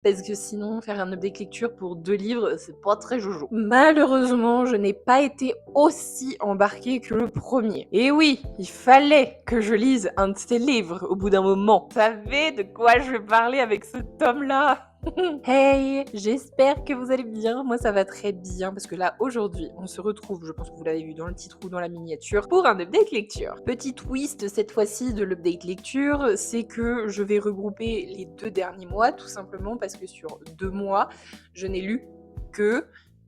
parce que sinon faire un update lecture pour 2 livres, c'est pas très jojo. Malheureusement, je n'ai pas été aussi embarquée que le premier. Et oui, il fallait que je lise un de ces livres au bout d'un moment. Vous savez de quoi je vais parler avec ce tome-là? Hey, j'espère que vous allez bien. Moi, ça va très bien parce que là, aujourd'hui, on se retrouve, je pense que vous l'avez vu dans le titre ou dans la miniature, pour un update lecture. Petit twist cette fois-ci de l'update lecture, c'est que je vais regrouper les 2 derniers mois, tout simplement parce que sur 2 mois, je n'ai lu que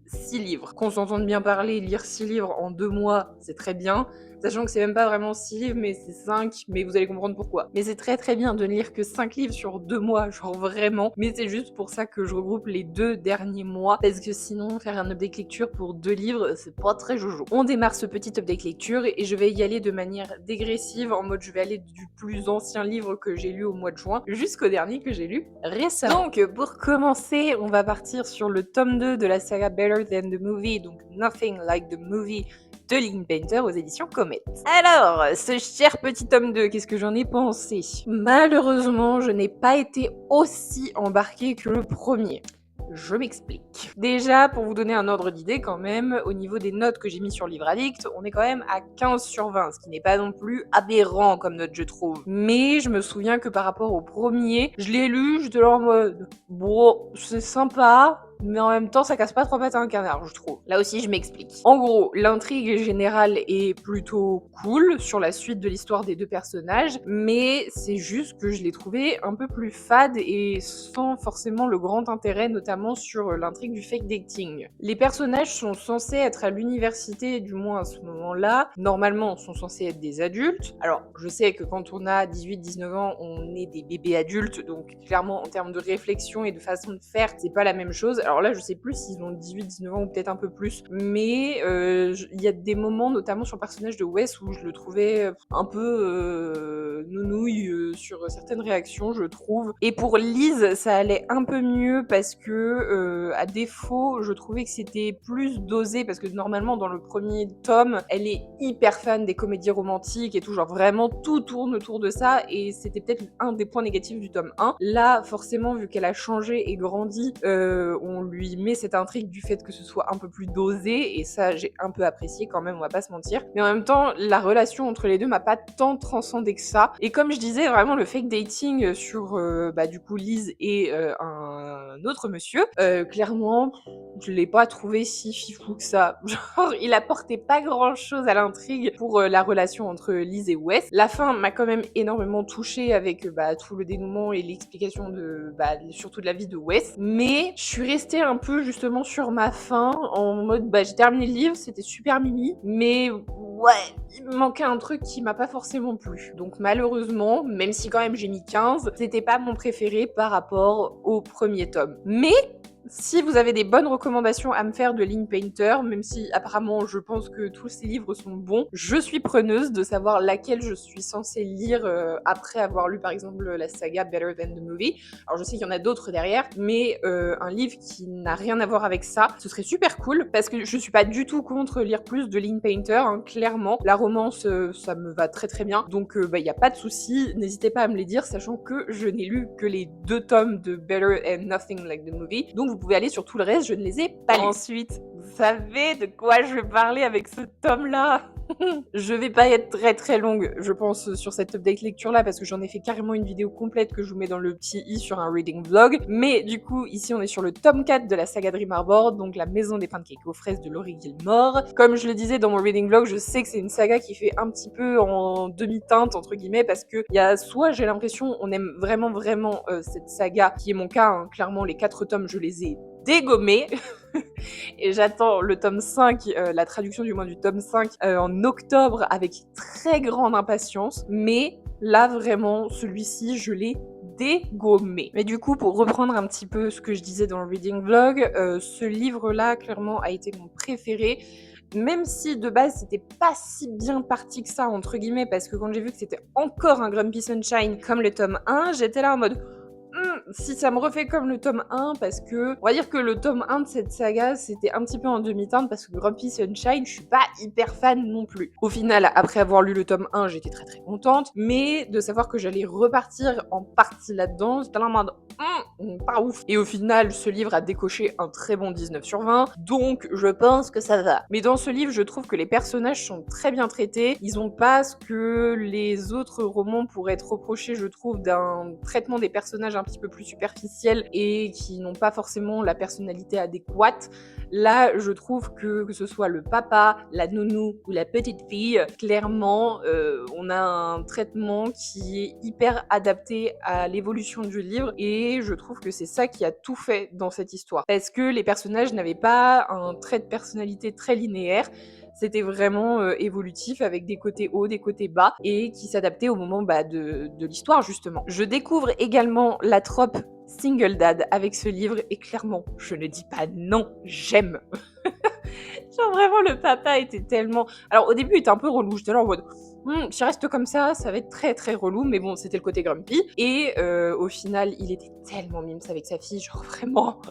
6 livres. Qu'on s'entende bien parler, lire 6 livres en 2 mois, c'est très bien. Sachant que c'est même pas vraiment 6 livres, mais c'est 5, mais vous allez comprendre pourquoi. Mais c'est très très bien de ne lire que 5 livres sur 2 mois, genre vraiment. Mais c'est juste pour ça que je regroupe les 2 derniers mois, parce que sinon, faire un update lecture pour 2 livres, c'est pas très jojo. On démarre ce petit update lecture et je vais y aller de manière dégressive, en mode je vais aller du plus ancien livre que j'ai lu au mois de juin, jusqu'au dernier que j'ai lu récemment. Donc pour commencer, on va partir sur le tome 2 de la saga Better Than the Movie, donc Nothing Like the Movie, de Lynn Painter aux éditions Comet. Alors, ce cher petit tome 2, qu'est-ce que j'en ai pensé? Malheureusement, je n'ai pas été aussi embarquée que le premier. Je m'explique. Déjà, pour vous donner un ordre d'idée quand même, au niveau des notes que j'ai mis sur Livre Addict, on est quand même à 15 sur 20, ce qui n'est pas non plus aberrant comme note, je trouve. Mais je me souviens que par rapport au premier, je l'ai lu, j'étais là en mode « Bon, c'est sympa », mais en même temps, ça casse pas trois pattes à un canard, je trouve. Là aussi, je m'explique. En gros, l'intrigue générale est plutôt cool sur la suite de l'histoire des 2 personnages, mais c'est juste que je l'ai trouvé un peu plus fade et sans forcément le grand intérêt, notamment sur l'intrigue du fake dating. Les personnages sont censés être à l'université, du moins à ce moment-là. Normalement, sont censés être des adultes. Alors, je sais que quand on a 18-19 ans, on est des bébés adultes, donc clairement, en termes de réflexion et de façon de faire, c'est pas la même chose. Alors là, je sais plus s'ils ont 18-19 ans ou peut-être un peu plus, mais il y a des moments, notamment sur le personnage de Wes, où je le trouvais un peu nounouille sur certaines réactions, je trouve. Et pour Liz, ça allait un peu mieux parce que, à défaut, je trouvais que c'était plus dosé, parce que normalement, dans le premier tome, elle est hyper fan des comédies romantiques et tout, genre vraiment tout tourne autour de ça, et c'était peut-être un des points négatifs du tome 1. Là, forcément, vu qu'elle a changé et grandi, on lui met cette intrigue du fait que ce soit un peu plus dosé, et ça j'ai un peu apprécié quand même, on va pas se mentir. Mais en même temps, la relation entre les deux m'a pas tant transcendé que ça. Et comme je disais, vraiment le fake dating sur du coup Liz et un autre monsieur, clairement, je l'ai pas trouvé si fifou que ça. Genre, il apportait pas grand chose à l'intrigue pour la relation entre Liz et Wes. La fin m'a quand même énormément touchée avec tout le dénouement et l'explication de surtout de la vie de Wes. Mais je suis restée un peu justement sur ma fin, en mode j'ai terminé le livre, c'était super mimi, mais ouais, il me manquait un truc qui m'a pas forcément plu. Donc malheureusement, même si quand même j'ai mis 15, c'était pas mon préféré par rapport au premier tome. Mais si vous avez des bonnes recommandations à me faire de Lynn Painter, même si apparemment je pense que tous ces livres sont bons, je suis preneuse de savoir laquelle je suis censée lire après avoir lu par exemple la saga Better Than the Movie. Alors je sais qu'il y en a d'autres derrière, mais un livre qui n'a rien à voir avec ça, ce serait super cool, parce que je suis pas du tout contre lire plus de Lynn Painter, hein, clairement. La romance, ça me va très très bien, donc y a pas de souci, n'hésitez pas à me les dire, sachant que je n'ai lu que les 2 tomes de Better and Nothing Like the Movie, donc vous pouvez aller sur tout le reste, je ne les ai pas lus. Ensuite, vous savez de quoi je vais parler avec ce tome-là? Je vais pas être très très longue, je pense, sur cette update lecture là, parce que j'en ai fait carrément une vidéo complète que je vous mets dans le petit i sur un reading vlog. Mais du coup, ici on est sur le tome 4 de la saga Dream Arbor, donc la maison des pancakes aux fraises de Laurie Gilmore. Comme je le disais dans mon reading vlog, je sais que c'est une saga qui fait un petit peu en demi-teinte entre guillemets, parce que il y a soit j'ai l'impression on aime vraiment cette saga, qui est mon cas, hein, clairement les 4 tomes je les ai dégommés. Et j'attends le tome 5, la traduction du moins du tome 5 en octobre avec très grande impatience, mais là vraiment celui-ci je l'ai dégommé. Mais du coup, pour reprendre un petit peu ce que je disais dans le reading vlog, ce livre-là clairement a été mon préféré. Même si de base c'était pas si bien parti que ça entre guillemets, parce que quand j'ai vu que c'était encore un Grumpy Sunshine comme le tome 1, j'étais là en mode si ça me refait comme le tome 1, parce que on va dire que le tome 1 de cette saga, c'était un petit peu en demi-teinte, parce que Grumpy Sunshine, je suis pas hyper fan non plus. Au final, après avoir lu le tome 1, j'étais très très contente, mais de savoir que j'allais repartir en partie là-dedans, j'étais là en mode pas ouf. Et au final, ce livre a décoché un très bon 19 sur 20, donc je pense que ça va. Mais dans ce livre, je trouve que les personnages sont très bien traités. Ils ont pas ce que les autres romans pourraient être reprochés, je trouve, d'un traitement des personnages un petit peu plus superficiel et qui n'ont pas forcément la personnalité adéquate. Là, je trouve que ce soit le papa, la nounou ou la petite fille, clairement, on a un traitement qui est hyper adapté à l'évolution du livre et je trouve que c'est ça qui a tout fait dans cette histoire. Parce que les personnages n'avaient pas un trait de personnalité très linéaire, c'était vraiment évolutif avec des côtés hauts, des côtés bas et qui s'adaptait au moment de l'histoire justement. Je découvre également la trope single dad avec ce livre et clairement, je ne dis pas non, j'aime. Genre vraiment le papa était tellement... Alors au début il était un peu relou, j'étais là en mode... si je reste comme ça va être très très relou, mais bon, c'était le côté grumpy. Et au final, il était tellement mimes avec sa fille, genre vraiment.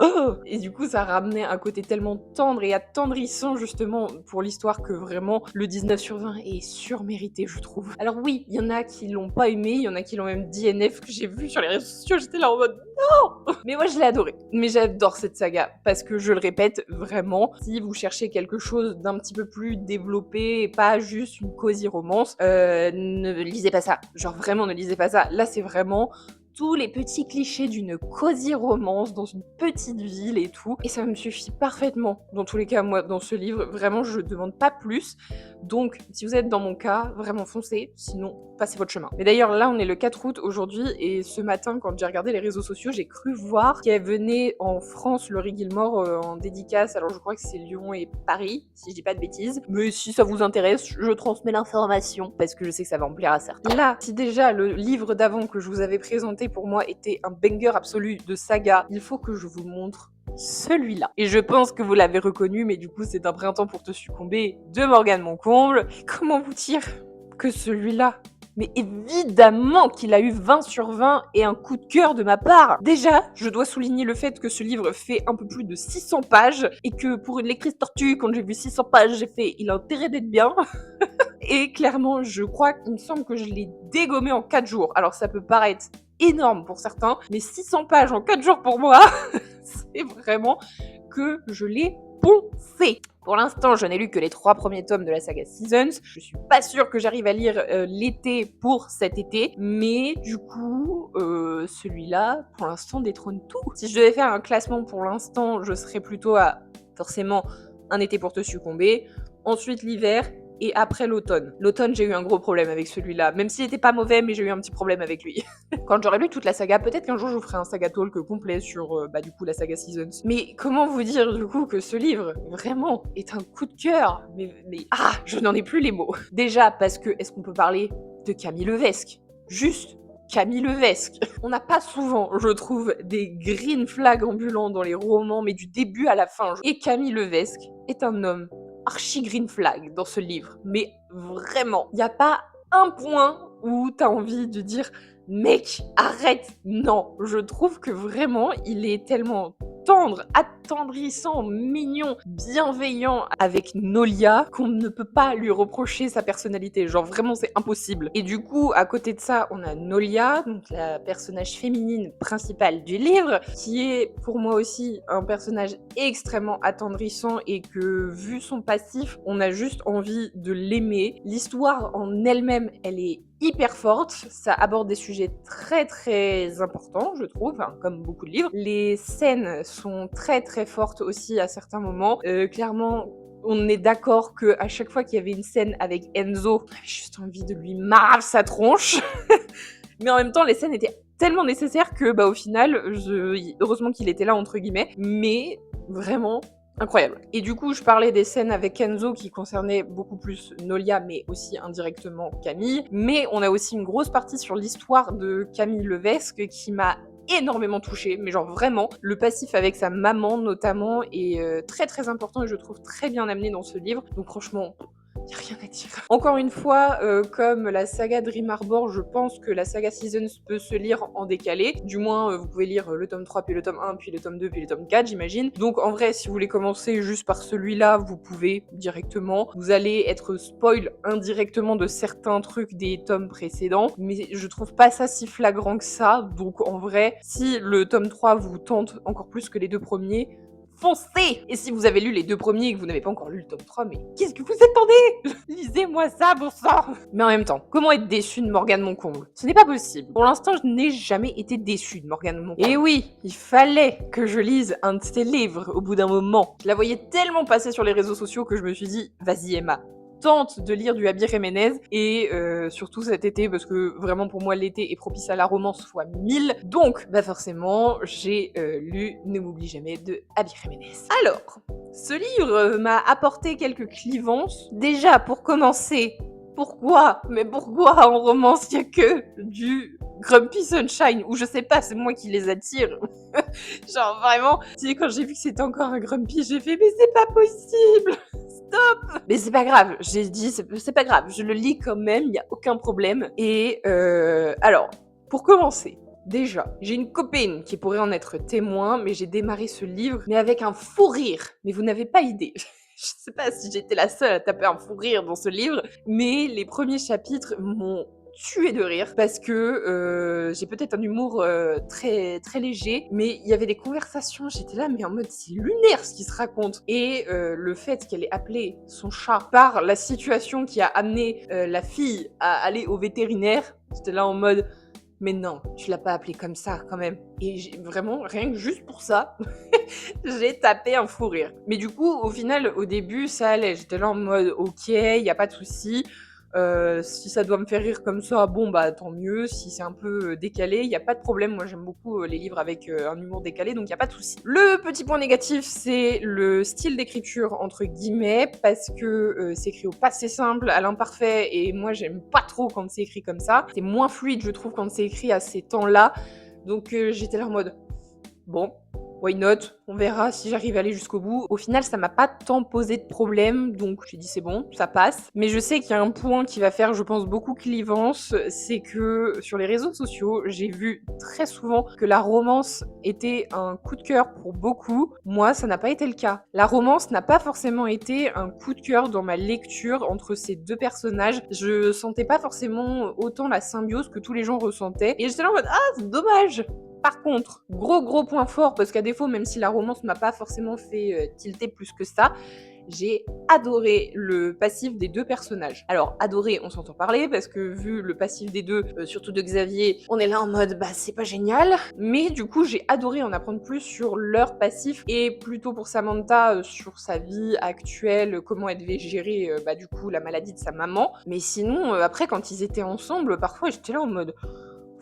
Et du coup, ça ramenait un côté tellement tendre et attendrissant, justement, pour l'histoire, que vraiment, le 19 sur 20 est surmérité, je trouve. Alors oui, il y en a qui l'ont pas aimé, il y en a qui l'ont même DNF, que j'ai vu sur les réseaux sociaux, j'étais là en mode non. Mais moi, je l'ai adoré. Mais j'adore cette saga, parce que je le répète, vraiment, si vous cherchez quelque chose d'un petit peu plus développé, et pas juste une cosy romance, ne lisez pas ça. Genre vraiment ne lisez pas ça. Là c'est vraiment tous les petits clichés d'une cosy romance dans une petite ville et tout. Et ça me suffit parfaitement. Dans tous les cas, moi, dans ce livre, vraiment, je demande pas plus. Donc, si vous êtes dans mon cas, vraiment foncez. Sinon, passez votre chemin. Mais d'ailleurs, là, on est le 4 août aujourd'hui. Et ce matin, quand j'ai regardé les réseaux sociaux, j'ai cru voir qu'elle venait en France, Laurie Gilmore, en dédicace. Alors, je crois que c'est Lyon et Paris, si je dis pas de bêtises. Mais si ça vous intéresse, je transmets l'information. Parce que je sais que ça va en plaire à certains. Là, si déjà le livre d'avant que je vous avais présenté pour moi était un banger absolu de saga, il faut que je vous montre celui-là. Et je pense que vous l'avez reconnu, mais du coup c'est Un printemps pour te succomber de Morgane Moncomble. Comment vous dire que celui-là, mais évidemment qu'il a eu 20 sur 20 et un coup de cœur de ma part. Déjà, je dois souligner le fait que ce livre fait un peu plus de 600 pages et que pour une lectrice tortue, quand j'ai vu 600 pages, j'ai fait « il a intérêt d'être bien ». Et clairement, je crois qu'il me semble que je l'ai dégommé en 4 jours. Alors ça peut paraître énorme pour certains, mais 600 pages en 4 jours pour moi, c'est vraiment que je l'ai poncé. Pour l'instant, je n'ai lu que les 3 premiers tomes de la saga Seasons. Je suis pas sûre que j'arrive à lire l'été pour cet été, mais du coup, celui-là, pour l'instant, détrône tout. Si je devais faire un classement pour l'instant, je serais plutôt à forcément Un été pour te succomber, ensuite l'hiver, et après l'automne. L'automne, j'ai eu un gros problème avec celui-là, même s'il était pas mauvais, mais j'ai eu un petit problème avec lui. Quand j'aurai lu toute la saga, peut-être qu'un jour je vous ferai un saga talk complet sur du coup la saga Seasons. Mais comment vous dire du coup que ce livre, vraiment, est un coup de cœur, mais je n'en ai plus les mots. Déjà parce que, est-ce qu'on peut parler de Camille Levesque? Juste Camille Levesque. On n'a pas souvent, je trouve, des green flags ambulants dans les romans, mais du début à la fin. Et Camille Levesque est un homme archi green flag dans ce livre, mais vraiment, il n'y a pas un point où t'as envie de dire « mec, arrête !» Non, je trouve que vraiment, il est tellement tendre, attendrissant, mignon, bienveillant avec Nolia qu'on ne peut pas lui reprocher sa personnalité. Genre vraiment, c'est impossible. Et du coup, à côté de ça, on a Nolia, donc la personnage féminine principale du livre, qui est pour moi aussi un personnage extrêmement attendrissant et que, vu son passif, on a juste envie de l'aimer. L'histoire en elle-même, elle est hyper forte, ça aborde des sujets très très importants, je trouve, hein, comme beaucoup de livres. Les scènes sont très très fortes aussi à certains moments. Clairement, on est d'accord qu'à chaque fois qu'il y avait une scène avec Enzo, j'avais juste envie de lui marrer sa tronche. Mais en même temps, les scènes étaient tellement nécessaires que, au final, heureusement qu'il était là, entre guillemets, mais vraiment incroyable. Et du coup, je parlais des scènes avec Kenzo qui concernaient beaucoup plus Nolia, mais aussi indirectement Camille. Mais on a aussi une grosse partie sur l'histoire de Camille Levesque qui m'a énormément touchée, mais genre vraiment, le passif avec sa maman notamment est très très important et je trouve très bien amené dans ce livre. Donc franchement, Y a rien à dire. Encore une fois, comme la saga Dream Harbor, je pense que la saga Seasons peut se lire en décalé. Du moins, vous pouvez lire le tome 3, puis le tome 1, puis le tome 2, puis le tome 4, j'imagine. Donc en vrai, si vous voulez commencer juste par celui-là, vous pouvez directement. Vous allez être spoil indirectement de certains trucs des tomes précédents, mais je trouve pas ça si flagrant que ça. Donc en vrai, si le tome 3 vous tente encore plus que les deux premiers, foncez! Et si vous avez lu les deux premiers et que vous n'avez pas encore lu le tome 3, mais qu'est-ce que vous attendez? Lisez-moi ça, bon sang! Mais en même temps, comment être déçu de Morgane Moncomble? Ce n'est pas possible. Pour l'instant, je n'ai jamais été déçu de Morgane Moncomble. Et oui, il fallait que je lise un de ses livres au bout d'un moment. Je la voyais tellement passer sur les réseaux sociaux que je me suis dit, vas-y Emma, tente de lire du Abby Jiménez et surtout cet été parce que vraiment pour moi l'été est propice à la romance fois 1000. Donc bah forcément j'ai lu Ne m'oublie jamais de Abby Jiménez. Alors, ce livre m'a apporté quelques clivances. Déjà pour commencer, pourquoi en romance il y a que du Grumpy Sunshine, ou je sais pas, c'est moi qui les attire. Genre vraiment, tu sais, quand j'ai vu que c'était encore un Grumpy, j'ai fait mais c'est pas possible. Stop. Mais c'est pas grave, j'ai dit c'est pas grave, je le lis quand même, il y a aucun problème. Et alors, pour commencer, déjà, j'ai une copine qui pourrait en être témoin, mais j'ai démarré ce livre, mais avec un fou rire. Mais vous n'avez pas idée. Je sais pas si j'étais la seule à taper un fou rire dans ce livre, mais les premiers chapitres m'ont tué de rire parce que j'ai peut-être un humour très très léger, mais il y avait des conversations, j'étais là mais en mode c'est lunaire ce qui se raconte. Et le fait qu'elle ait appelé son chat par la situation qui a amené la fille à aller au vétérinaire, j'étais là en mode mais non, tu l'as pas appelé comme ça quand même. Et vraiment, rien que juste pour ça, j'ai tapé un fou rire. Mais du coup, au final, au début, ça allait. J'étais là en mode, ok, y a pas de souci. Si ça doit me faire rire comme ça, bon bah tant mieux. Si c'est un peu décalé, y a pas de problème. Moi j'aime beaucoup les livres avec un humour décalé, donc y a pas de souci. Le petit point négatif, c'est le style d'écriture entre guillemets, parce que c'est écrit au passé simple, à l'imparfait, et moi j'aime pas trop quand c'est écrit comme ça. C'est moins fluide, je trouve, quand c'est écrit à ces temps-là. Donc j'étais là en mode bon, why not? On verra si j'arrive à aller jusqu'au bout. Au final, ça m'a pas tant posé de problème, donc j'ai dit c'est bon, ça passe. Mais je sais qu'il y a un point qui va faire, je pense, beaucoup clivance, c'est que sur les réseaux sociaux, j'ai vu très souvent que la romance était un coup de cœur pour beaucoup. Moi, ça n'a pas été le cas. La romance n'a pas forcément été un coup de cœur dans ma lecture entre ces deux personnages. Je sentais pas forcément autant la symbiose que tous les gens ressentaient. Et j'étais là en mode, ah, c'est dommage! Par contre, gros point fort, parce qu'à défaut, même si la romance m'a pas forcément fait tilter plus que ça, j'ai adoré le passif des deux personnages. Alors, adoré, on s'entend parler, parce que vu le passif des deux, surtout de Xavier, on est là en mode, bah c'est pas génial. Mais du coup, j'ai adoré en apprendre plus sur leur passif, et plutôt pour Samantha, sur sa vie actuelle, comment elle devait gérer, bah du coup, la maladie de sa maman. Mais sinon, après, quand ils étaient ensemble, parfois, j'étais là en mode...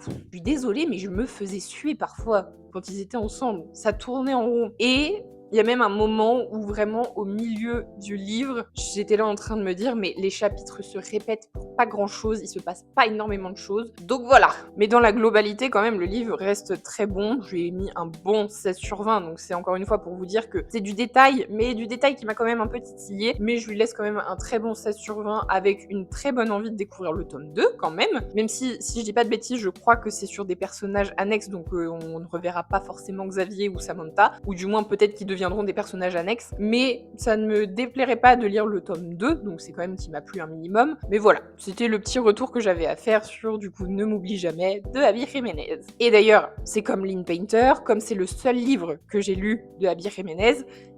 Je suis désolée, mais je me faisais suer parfois quand ils étaient ensemble. Ça tournait en rond. Et il y a même un moment où vraiment au milieu du livre, j'étais là en train de me dire mais les chapitres se répètent pour pas grand chose, il se passe pas énormément de choses. Donc voilà. Mais dans la globalité quand même, le livre reste très bon. Je lui ai mis un bon 16 sur 20, donc c'est encore une fois pour vous dire que c'est du détail, mais du détail qui m'a quand même un peu titillé. Mais je lui laisse quand même un très bon 16 sur 20 avec une très bonne envie de découvrir le tome 2 quand même. Même si je dis pas de bêtises, je crois que c'est sur des personnages annexes, donc on ne reverra pas forcément Xavier ou Samantha, ou du moins peut-être qu'ils deviendront des personnages annexes, mais ça ne me déplairait pas de lire le tome 2, donc c'est quand même qui m'a plu un minimum. Mais voilà, c'était le petit retour que j'avais à faire sur du coup Ne m'oublie jamais de Abby Jiménez. Et d'ailleurs, c'est comme Lynn Painter, comme c'est le seul livre que j'ai lu de Abby Jiménez,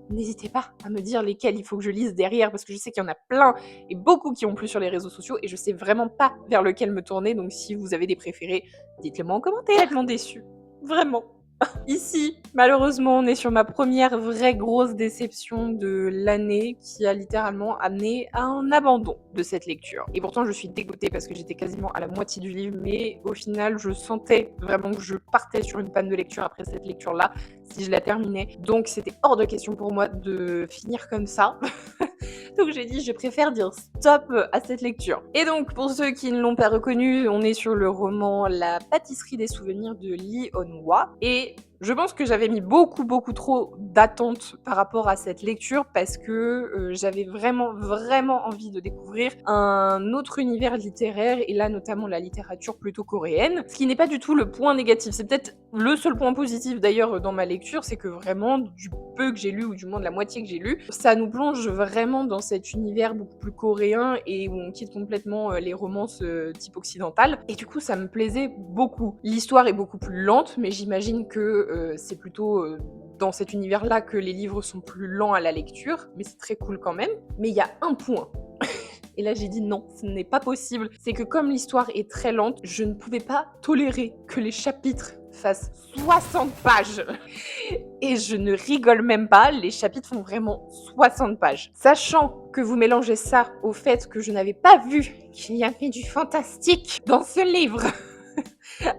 n'hésitez pas à me dire lesquels il faut que je lise derrière, parce que je sais qu'il y en a plein et beaucoup qui ont plu sur les réseaux sociaux et je sais vraiment pas vers lequel me tourner, donc si vous avez des préférés, dites-le moi en commentaire. Je suis tellement déçue, vraiment. Ici, malheureusement, on est sur ma première vraie grosse déception de l'année qui a littéralement amené à un abandon de cette lecture. Et pourtant, je suis dégoûtée parce que j'étais quasiment à la moitié du livre, mais au final, je sentais vraiment que je partais sur une panne de lecture après cette lecture-là, si je la terminais. Donc, c'était hors de question pour moi de finir comme ça. Donc j'ai dit, je préfère dire stop à cette lecture. Et donc, pour ceux qui ne l'ont pas reconnu, on est sur le roman La pâtisserie des souvenirs de Lee On-hwa. Et Je pense que j'avais mis beaucoup trop d'attentes par rapport à cette lecture parce que j'avais vraiment envie de découvrir un autre univers littéraire et là notamment la littérature plutôt coréenne, ce qui n'est pas du tout le point négatif. C'est peut-être le seul point positif d'ailleurs dans ma lecture, c'est que vraiment du peu que j'ai lu ou du moins de la moitié que j'ai lu, ça nous plonge vraiment dans cet univers beaucoup plus coréen et où on quitte complètement les romances type occidentales. Et du coup ça me plaisait beaucoup. L'histoire est beaucoup plus lente, mais j'imagine que c'est plutôt dans cet univers-là que les livres sont plus lents à la lecture, mais c'est très cool quand même. Mais il y a un point. Et là, j'ai dit non, ce n'est pas possible. C'est que comme l'histoire est très lente, je ne pouvais pas tolérer que les chapitres fassent 60 pages. Et je ne rigole même pas, les chapitres font vraiment 60 pages. Sachant que vous mélangez ça au fait que je n'avais pas vu qu'il y avait du fantastique dans ce livre.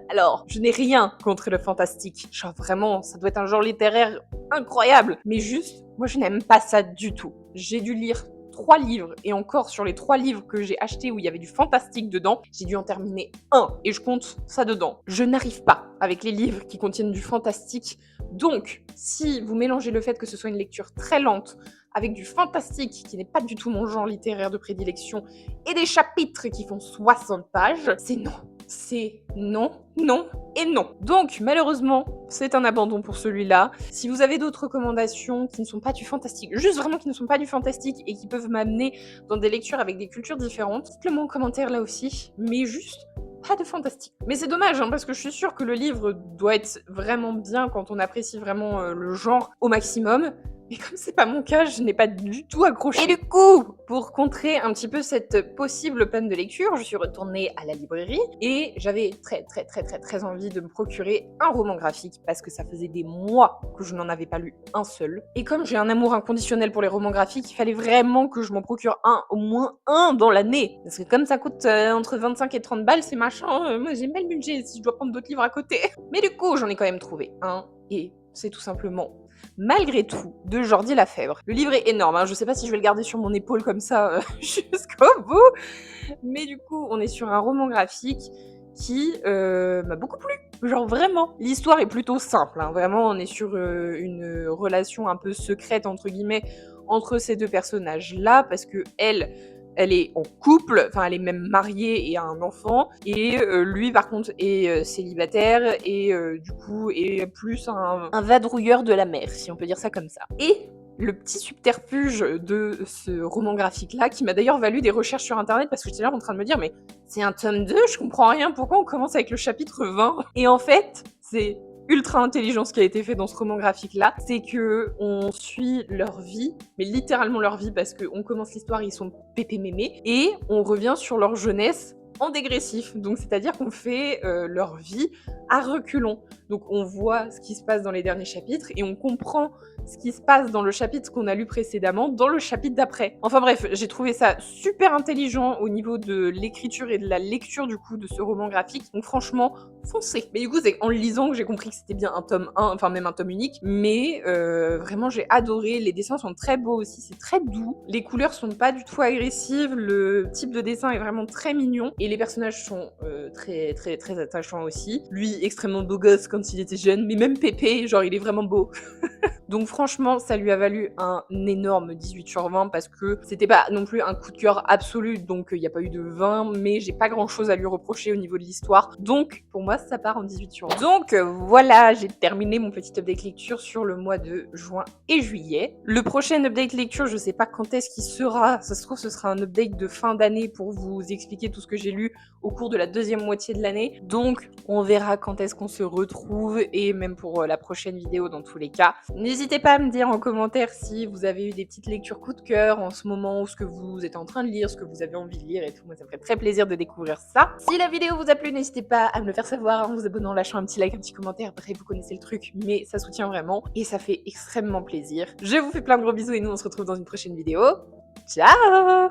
Alors, je n'ai rien contre le fantastique. Genre vraiment, ça doit être un genre littéraire incroyable. Mais juste, moi je n'aime pas ça du tout. J'ai dû lire 3 livres, et encore sur les 3 livres que j'ai achetés où il y avait du fantastique dedans, j'ai dû en terminer un, et je compte ça dedans. Je n'arrive pas avec les livres qui contiennent du fantastique. Donc, si vous mélangez le fait que ce soit une lecture très lente, avec du fantastique, qui n'est pas du tout mon genre littéraire de prédilection, et des chapitres qui font 60 pages, c'est non. C'est non, non et non. Donc, malheureusement, c'est un abandon pour celui-là. Si vous avez d'autres recommandations qui ne sont pas du fantastique, juste vraiment qui ne sont pas du fantastique et qui peuvent m'amener dans des lectures avec des cultures différentes, dites-le moi en commentaire là aussi, mais juste pas de fantastique. Mais c'est dommage, hein, parce que je suis sûre que le livre doit être vraiment bien quand on apprécie vraiment le genre au maximum. Mais comme c'est pas mon cas, je n'ai pas du tout accroché. Et du coup, pour contrer un petit peu cette possible panne de lecture, je suis retournée à la librairie et j'avais très envie de me procurer un roman graphique parce que ça faisait des mois que je n'en avais pas lu un seul. Et comme j'ai un amour inconditionnel pour les romans graphiques, il fallait vraiment que je m'en procure un, au moins un dans l'année. Parce que comme ça coûte entre 25 et 30 balles, c'est machin, moi j'ai pas le budget si je dois prendre d'autres livres à côté. Mais du coup, j'en ai quand même trouvé un et c'est tout simplement Malgré tout, de Jordi Lafèvre. Le livre est énorme, hein, je sais pas si je vais le garder sur mon épaule comme ça jusqu'au bout, mais du coup, on est sur un roman graphique qui m'a beaucoup plu. Genre vraiment, l'histoire est plutôt simple, hein, vraiment, on est sur une relation un peu secrète, entre guillemets, entre ces deux personnages-là, parce que elle est en couple, enfin elle est même mariée et a un enfant, et lui par contre est célibataire et du coup est plus un vadrouilleur de la mer, si on peut dire ça comme ça. Et le petit subterfuge de ce roman graphique-là, qui m'a d'ailleurs valu des recherches sur internet parce que j'étais là en train de me dire mais c'est un tome 2, je comprends rien, pourquoi on commence avec le chapitre 20? Et en fait, c'est ultra intelligent ce qui a été fait dans ce roman graphique là, c'est que on suit leur vie, mais littéralement leur vie parce qu'on commence l'histoire, ils sont pépé mémé, et on revient sur leur jeunesse en dégressif, donc c'est-à-dire qu'on fait leur vie à reculons. Donc on voit ce qui se passe dans les derniers chapitres et on comprend ce qui se passe dans le chapitre qu'on a lu précédemment dans le chapitre d'après. Enfin bref, j'ai trouvé ça super intelligent au niveau de l'écriture et de la lecture du coup de ce roman graphique, donc franchement, foncez. Mais du coup, c'est en le lisant que j'ai compris que c'était bien un tome 1, enfin même un tome unique, mais vraiment j'ai adoré, les dessins sont très beaux aussi, c'est très doux, les couleurs sont pas du tout agressives, le type de dessin est vraiment très mignon, et les personnages sont très attachants aussi. Lui, extrêmement beau gosse quand il était jeune, mais même Pépé, genre il est vraiment beau. Donc franchement, ça lui a valu un énorme 18 sur 20 parce que c'était pas non plus un coup de cœur absolu, donc il n'y a pas eu de 20, mais j'ai pas grand chose à lui reprocher au niveau de l'histoire. Donc pour moi, ça part en 18 sur 20. Donc voilà, j'ai terminé mon petit update lecture sur le mois de juin et juillet. Le prochain update lecture, je sais pas quand est-ce qu'il sera. Ça se trouve, ce sera un update de fin d'année pour vous expliquer tout ce que j'ai lu au cours de la deuxième moitié de l'année. Donc on verra quand est-ce qu'on se retrouve et même pour la prochaine vidéo dans tous les cas. N'hésitez pas à me dire en commentaire si vous avez eu des petites lectures coup de cœur en ce moment, ou ce que vous êtes en train de lire, ce que vous avez envie de lire et tout. Moi, ça me ferait très plaisir de découvrir ça. Si la vidéo vous a plu, n'hésitez pas à me le faire savoir en vous abonnant, en lâchant un petit like, un petit commentaire. Bref, vous connaissez le truc, mais ça soutient vraiment et ça fait extrêmement plaisir. Je vous fais plein de gros bisous et nous, on se retrouve dans une prochaine vidéo. Ciao!